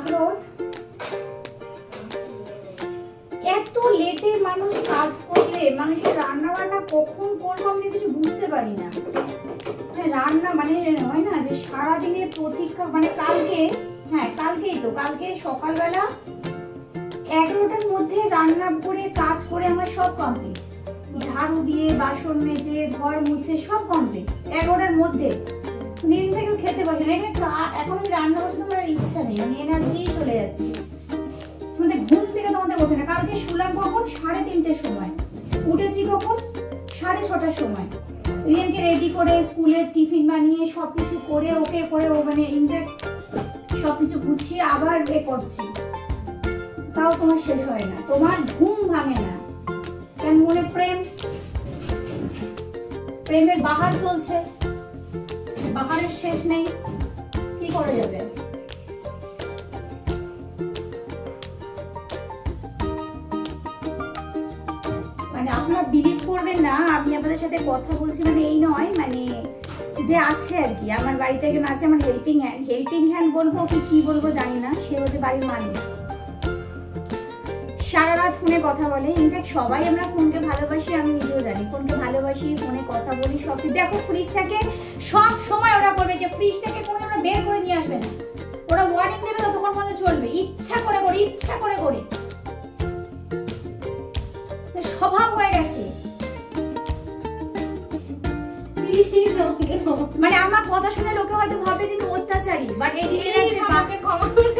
Upload. এত লেটে মানুষ কাজ করলে মানুষের রান্না বান্না কখন করবো আমি কিছু বুঝতে পারি না। রান্না মানে হয় না যে সারাদিনের প্রতীক্ষা, মানে কালকে, হ্যাঁ কালকেই তো, কালকে সকালবেলা 11টার মধ্যে রান্না করে কাজ করে আমার সব কমপ্লিট, ঝাড়ু দিয়ে বাসন মেজে ঘর মুছে সব কমপ্লিট 11টার মধ্যে। দিন থেকে খেতে পারি না, এখন আমি রান্না বসতে আমার ইচ্ছা নেই, আমি এনার্জি চলে যাচ্ছে, আমাদের ঘুম থেকে তোমাদের ওঠে না। কালকে শুলাম কখন 3:30টার সময়, উঠেছি কখন 6:30টার সময়। রিয়ানকে রেডি করে স্কুলের টিফিন বানিয়ে সবকিছু করে ওকে করে ও মানে ইনফ্যাক্ট সবকিছু গুছিয়ে আবার করছি, তাও তোমার শেষ হয় না, তোমার ঘুম ভাঙে না কেন? মনে প্রেমের বাহার চলছে, বাহারের শেষ নেই, কি করা যাবে? মানে আপনারা বিলিভ করবেন না, আমি আপনাদের সাথে কথা বলছি মানে এই নয়, মানে যে আছে আর কি, আমার বাড়িতে একজন আছে আমার হেল্পিং হ্যান্ড বলবো কি বলবো জানি না, সে হচ্ছে বাড়ির মালিক। সারা রাত ফোনে কথা বলে, ইনফ্যাক্ট সবাই আমরা ফোনকে ভালোবাসি, আমি নিজেও জানি ফোনকে ভালোবাসি, ফোনে কথা বলি সব। দেখো ফ্রিজটাকে সব সময় ওরা করবে যে ফ্রিজটাকে কোনো আমরা বের করে নিয়ে আসবে না, ওরা ওয়ার্নিং দেবে ততক্ষণ পর্যন্ত চলবে, ইচ্ছা করে স্বভাব হয়ে গেছে। মানে আমার কথা শুনে লোকে হয়তো ভাবে যে আমি অত্যাচারী, বাট এই আমাকে ক্ষমা করে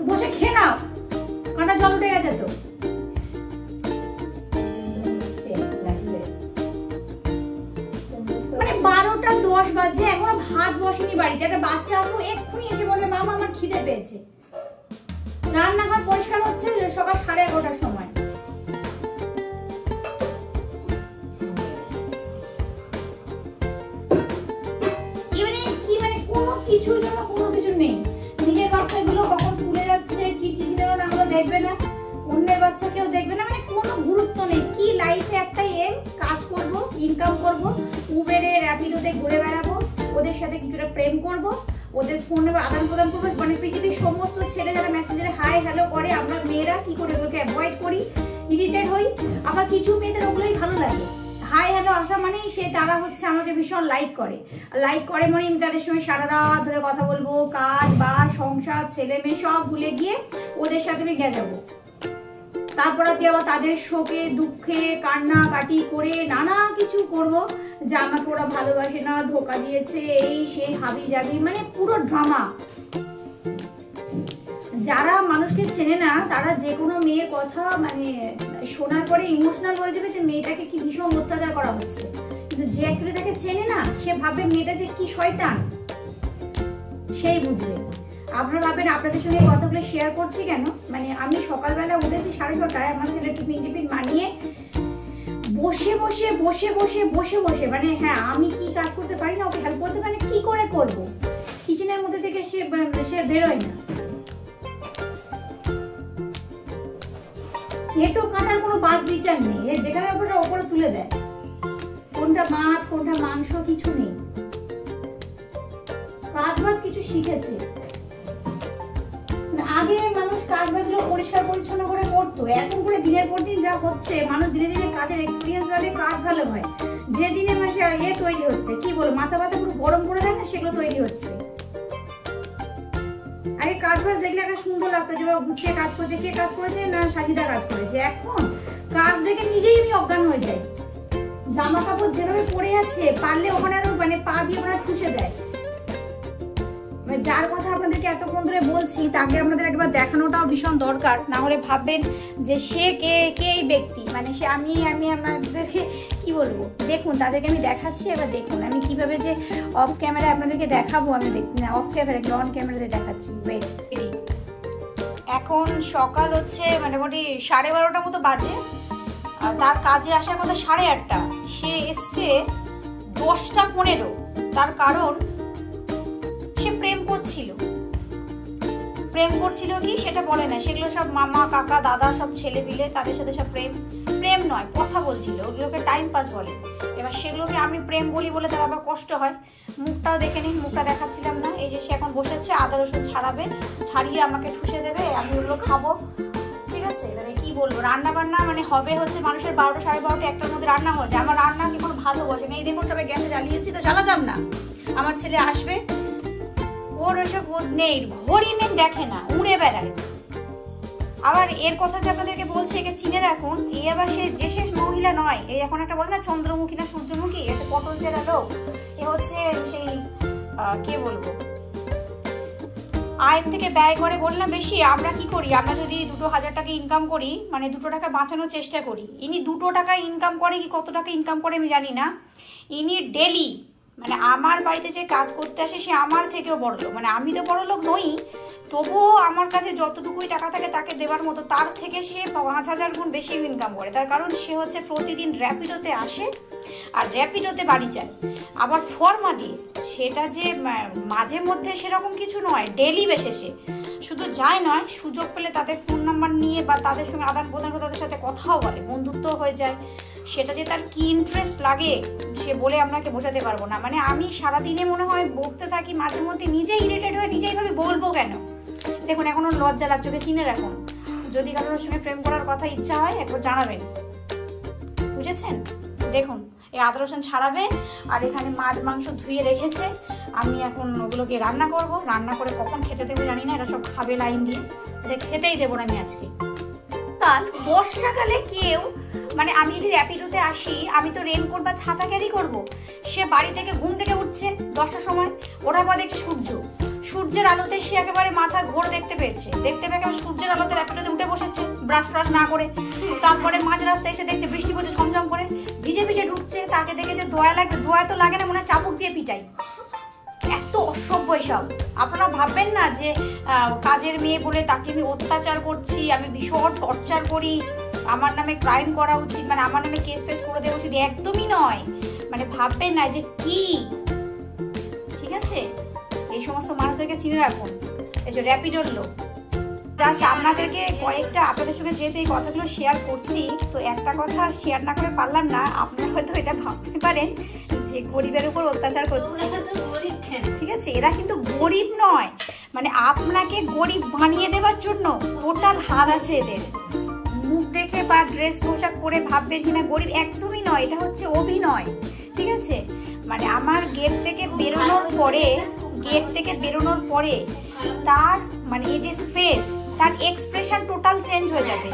বসে খেয়ে নাও, কাঁটা জল উঠে গেছে তো। মানে 12:10 বাজে, এখনো ভাত বসেনি বাড়িতে, একটা বাচ্চা আসবো এক্ষুনি এসে বলবে মামা আমার খিদে পেয়েছে। রান্নাঘর পরিষ্কার হচ্ছে সকাল 11:30টার সময়। কোনো কিছুর জন্য কোনো কিছু নেই, নিজের বাচ্চাগুলো কখন স্কুলে যাচ্ছে কি টিফিনে আমরা দেখবে না, অন্যের বাচ্চা কেউ দেখবে না, মানে কোনো গুরুত্ব নেই। কি লাইফে একটাই এম, কাজ করব, ইনকাম করব, উবেরে র্যাপিডোতে ঘুরে বেড়াবো, ওদের সাথে কিছুটা প্রেম করব, ওদের ফোন নাম্বার আদান প্রদান করবো। মানে পৃথিবীর সমস্ত ছেলে যারা মেসেঞ্জারে হাই হ্যালো করে, আমরা মেয়েরা কি করে ওগুলোকে অ্যাভয়েড করি, ইরিটেট হই। আবার কিছু মেয়েদের ওগুলোই ভালো লাগে, হাই হ্যালো আসা মানেই সে তারা হচ্ছে আমাকে ভীষণ লাইক করে মানে আমি তাদের সঙ্গে সারা রাত ধরে কথা বলবো, কাজ বা সংসার ছেলে মেয়ে সব ভুলে গিয়ে ওদের সাথে আমি গেজাবো। তারপর আমি আবার তাদের শোকে দুঃখে কান্নাকাটি করে নানা কিছু করব, যে আমাকে ওরা ভালোবাসে না, ধোকা দিয়েছে, এই সেই হাবি জাবি, মানে পুরো ড্রামা। যারা মানুষকে চেনে না তারা যে কোনো মেয়ের কথা মানে শোনার পরে ইমোশনাল হয়ে যাবে যে মেয়েটাকে কি ভীষণ অত্যাচার করা হচ্ছে, কিন্তু যে অ্যাকচুয়ালি তাকে চেনে না সে ভাবে মেয়েটা যে কি শয়তান, সেই বুঝবে। আপনারা ভাবেন আপনাদের সঙ্গে কথাগুলো শেয়ার করছি কেন, মানে আমি সকালবেলা উঠেছি 6:30টায়, আমার ছেলে টিফিন বানিয়ে বসে মানে হ্যাঁ আমি কি কাজ করতে পারি না, ওকে হেল্প করতে পারি না, কি করে করবো, কিচেনের মধ্যে থেকে সে বেরোয় না। এটো কাটার কোনো বাদ বিচার নেই, যেখানে ওপরে তুলে দেয়, কোনটা মাছ কোনটা মাংস কিছু নেই, কাজ বাজ কিছু শিখেছে। আগে মানুষ কাজ বাজগুলো পরিষ্কার পরিচ্ছন্ন করে করতো, এখন করে দিনের পর দিন যা হচ্ছে মানুষ ধীরে ধীরে কাজের এক্সপিরিয়েন্স বাড়ে, কাজ ভালো হয়, ধীরে ধীরে মাসে তৈরি হচ্ছে, কি বল মাথা ব্যথা পুরো গরম করে দেয় না, সেগুলো তৈরি হচ্ছে। আগে কাজ বাজ দেখলে একটা সুন্দর লাগতো যে গুছিয়ে কাজ করছে, কে কাজ করেছে না সাজিদা কাজ করেছে, এখন কাজ দেখে নিজেই আমি অজ্ঞান হয়ে যাই। জামা কাপড় যেভাবে পরে আছে পারলে ওখানে আরো মানে পা দিয়ে ওখানে ঠুসে দেয়। যার কথা আপনাদেরকে এতক্ষণ ধরে বলছি তাকে আপনাদের একবার দেখানোটাও ভীষণ দরকার, না হলে ভাববেন যে সে কে এই ব্যক্তি, মানে সে আমি আপনাদেরকে কি বলবো। দেখুন তাদেরকে আমি দেখাচ্ছি, এবার দেখুন আমি কিভাবে যে অফ ক্যামেরা আপনাদেরকে দেখাবো, আমি না অফ ক্যামেরা অন ক্যামেরাতে দেখাচ্ছি। ওয়েট, এখন সকাল হচ্ছে মোটামুটি 12:30 মতো বাজে, আর তার কাজে আসার কথা 8:30, সে এসছে 10:15। তার কারণ সে প্রেম করছিল কি সেটা বলে না, সেগুলো সব মামা কাকা দাদা সব ছেলে মিলে তাদের সাথে সব প্রেম নয় কথা বলছিল, ওগুলোকে টাইম পাস বলে। এবার সেগুলোকে আমি প্রেম বলি বলে তার আবার কষ্ট হয়। মুখটাও দেখে নিন, মুখটা দেখাচ্ছিলাম না, এই যে সে এখন বসেছে আদা রসুন ছাড়াবে, ছাড়িয়ে আমাকে ঠুসে দেবে, আমি ওগুলো খাবো। ঠিক আছে, এবারে কি বলবো, রান্না বান্না মানে হবে হচ্ছে মানুষের 12টা সাড়ে 12টা 1টার মধ্যে রান্না হয়ে যায়। আমার রান্না কি কোনো ভাতও বসে না। এই দেখুন সবাই গ্যাসে জ্বালিয়েছি, তো জ্বালাতাম না। আমার ছেলে আসবে, ওর ওসব নেই, ঘড়ি মেন দেখে না, উড়ে বেড়ায়। আবার এর কথা যে আপনাদেরকে বলছে, একে চিনে রাখুন, এই আবার সে যে শেষ মহিলা নয়। এই এখন একটা বলে না চন্দ্রমুখী না সূর্যমুখী, এটা পটল চেরা লোক। এ হচ্ছে সেই কে বলবো, আয়ের থেকে ব্যয় করে বললাম বেশি। আমরা কি করি, আমরা যদি 2,000 টাকা ইনকাম করি, মানে 2 টাকা বাঁচানোর চেষ্টা করি। ইনি 2 টাকা ইনকাম করে কি কত টাকা ইনকাম করে আমি জানি না। ইনি ডেলি মানে আমার বাড়িতে যে কাজ করতে আসে সে আমার থেকেও বড় লোক। মানে আমি তো বড় লোক নই, তবুও আমার কাছে যতটুকুই টাকা থাকে তাকে দেওয়ার মতো, তার থেকে সে 5,000 গুণ বেশি ইনকাম করে। তার কারণ সে হচ্ছে প্রতিদিন র্যাপিডোতে আসে আর র্যাপিডোতে বাড়ি যায়, আবার ফর্মা দিয়ে। সেটা যে মাঝে মধ্যে সেরকম কিছু নয়, ডেলি বেসিসে। শুধু যায় নয়, সুযোগ পেলে তাদের ফোন নাম্বার নিয়ে বা তাদের সঙ্গে আদান প্রদান করে তাদের সাথে কথাও বলে, বন্ধুত্ব হয়ে যায়। সেটা যে তার কি ইন্টারেস্ট লাগে সে বলে আপনাকে বোঝাতে পারবো না। মানে আমি সারাদিনে মনে হয় বলতে থাকি, মাঝে মধ্যে নিজেই ইরিটেট হয়ে নিজেই ভাবে বলবো কেন। দেখুন এখনো লজ্জা লাগছে, ওকে চিনে রাখুন। যদি কারোর সঙ্গে প্রেম করার কথা ইচ্ছা হয় একবার জানাবেন, বুঝেছেন? দেখুন এই আদা রসুন ছাড়াবে, আর এখানে মাছ মাংস ধুয়ে রেখেছে। আমি এখন ওগুলোকে রান্না করব, রান্না করে কখন খেতে দেবো জানি না। এরা সব খাবে লাইন দিয়ে, এদের খেতেই দেবো না আমি আজকে। কাল বর্ষাকালে কেউ মানে আমি যদি র্যাপিডোতে আসি, আমি তো রেনকোট বা ছাতা ক্যারি করব। সে বাড়ি থেকে ঘুম থেকে উঠছে 10টার সময়, ওঠার পর দেখছে সূর্যের আলোতে সে একেবারে মাথা ঘোর দেখতে পেয়েছে, দেখতে পেয়ে একেবারে সূর্যের আলোতে র্যাপিডোতে উঠে বসেছে ব্রাশ ফ্রাশ না করে। তারপরে মাঝ রাস্তায় এসে দেখছে বৃষ্টি পড়ছে ঝমঝম করে, ভিজে ভিজে ঢুকছে। তাকে দেখেছে দয়া লাগবে, দয়া তো লাগে না, মনে হয় চাবুক দিয়ে পিটাই। এত অসভ্য এসব। আপনারা ভাববেন না যে কাজের মেয়ে বলে তাকে আমি অত্যাচার করছি, আমি ভীষণ টর্চার করি, আমার নামে ক্রাইম করা উচিত, মানে আমার নামে কেস ফেস করে দেওয়া উচিত, একদমই নয়। মানে ভাববেন না যে কি, ঠিক আছে? এই সমস্ত মানুষদেরকে চিনে রাখুন। এই যে র্যাপিডোর লোক। জাস্ট আপনাদেরকে কয়েকটা, আপনাদের সঙ্গে যেহেতু এই কথাগুলো শেয়ার করছি, তো একটা কথা শেয়ার না করে পারলাম না। আপনারা হয়তো এটা ভাবতে পারেন যে গরিবের উপর অত্যাচার করছে, ঠিক আছে? এরা কিন্তু গরিব নয়, মানে আপনাকে গরিব বানিয়ে দেওয়ার জন্য টোটাল হাত আছে এদের। মুখ দেখে বা ড্রেস পোশাক পরে ভাববেন কিনা গরিব, একদমই নয়। এটা হচ্ছে অভিনয়, ঠিক আছে? মানে আমার গেট থেকে বেরোনোর পরে তার মানে এই যে ফেস, তার এক্সপ্রেশন টোটাল চেঞ্জ হয়ে যাবে,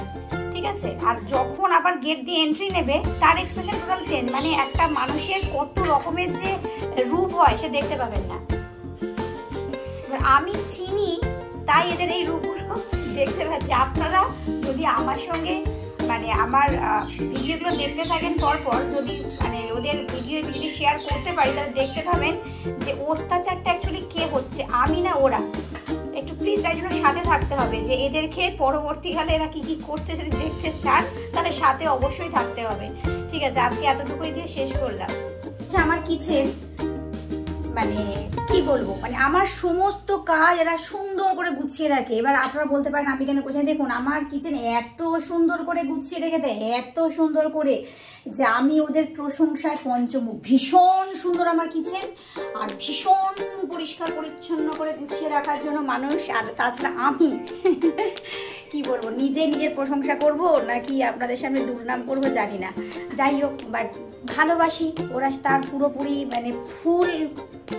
ঠিক আছে? আর যখন আবার গেট দিয়ে এন্ট্রি নেবে তার এক্সপ্রেশন টোটাল চেঞ্জ। মানে একটা মানুষের কত রকমের যে রূপ হয় সে দেখতে পাবেন না। আমি চিনি তাই এদের এই রূপগুলো দেখতে পাচ্ছি। আপনারা যদি আমার সঙ্গে মানে আমার ভিডিওগুলো দেখতে থাকেন পরপর, যদি মানে ওদের ভিডিও যদি শেয়ার করতে পারি, তাহলে দেখতে পাবেন যে অত্যাচারটা অ্যাকচুয়ালি কে হচ্ছে, আমি না ওরা। একটু প্লিজ তাই জন্য সাথে থাকতে হবে, যে এদেরকে পরবর্তীকালে এরা কি কি করছে যদি দেখতে চান তাহলে সাথে অবশ্যই থাকতে হবে, ঠিক আছে? আজকে এতটুকুই দিয়ে শেষ করলাম। আচ্ছা, আমার কিচেন মানে কি বলবো, মানে আমার সমস্ত কাজ এরা সুন্দর করে গুছিয়ে রাখে। এবার আপনারা বলতে পারেন আমি কেন করছি, দেখুন আমার কিচেন এত সুন্দর করে গুছিয়ে রেখে দেয়, এত সুন্দর করে যে আমি ওদের প্রশংসায় পঞ্চমুখ। ভীষণ সুন্দর আমার কিচেন, আর ভীষণ পরিষ্কার পরিচ্ছন্ন করে গুছিয়ে রাখার জন্য মানুষ। আর তাছাড়া আমি কি বলবো, নিজের প্রশংসা করব নাকি আপনাদের সামনে দুর্নাম করব জানি না। যাই হোক, বাট ভালোবাসি, ওরা তার পুরোপুরি মানে ফুল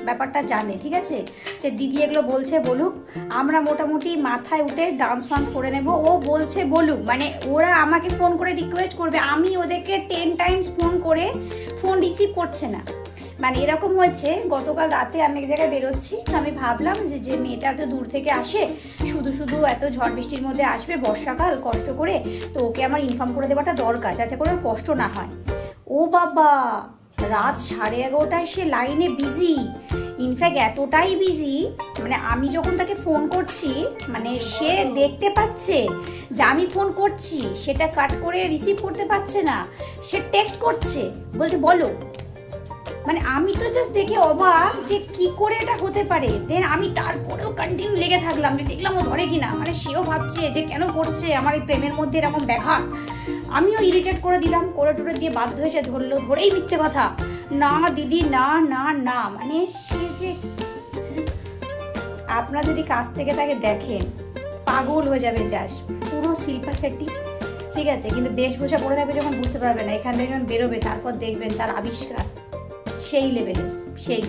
ব্যাপারটা জানে, ঠিক আছে? যে দিদি এগুলো বলছে বলুক, আমরা মোটামুটি মাথায় উঠে ডান্স ফান্স করে নেব। ও বলছে বলুক, মানে ওরা আমাকে ফোন করে রিকোয়েস্ট করবে, আমি ওদেরকে 10 টাইমস ফোন করে ফোন রিসিভ করছে না। মানে এরকম হয়েছে, গতকাল রাতে আমি এক জায়গায় বেরোচ্ছি, আমি ভাবলাম যে মেয়েটা তো দূর থেকে আসে, শুধু এত ঝড় বৃষ্টির মধ্যে আসবে বর্ষাকাল কষ্ট করে, তো ওকে আমার ইনফর্ম করে দেওয়াটা দরকার যাতে করে ওর কষ্ট না হয়। ও বাবা, রাত 11:30টায় সে লাইনে বিজি। ইনফ্যাক্ট এতটাই বিজি, মানে আমি যখন তাকে ফোন করছি, মানে সে দেখতে পাচ্ছে যে আমি ফোন করছি, সেটা কাট করে রিসিভ করতে পারছে না, সে টেক্সট করছে, বলছে বলো। মানে আমি তো জাস্ট দেখে অবাক যে কি করে এটা হতে পারে। দেন আমি তারপরেও কন্টিনিউ লেগে থাকলাম যে দেখলাম ও ধরে কিনা। মানে সেও ভাবছে যে কেন করছে আমার এই প্রেমের মধ্যে এরকম ব্যাঘাত। আমিও ইরিটেট করে দিলাম, করে টুরে দিয়ে বাধ্য হয়েছে, ধরেই মিথ্যে কথা, না দিদি না না না, মানে সে যে, আপনারা যদি কাছ থেকে তাকে দেখেন পাগল হয়ে যাবে, যাস পুরো শিল্পা শেট্টি, ঠিক আছে, কিন্তু বেশভূষা পরে থাকবে যখন বুঝতে পারবে না, এখান থেকে যখন বেরোবে তারপর দেখবেন তার আবিষ্কার সেই লেভেলের, সেই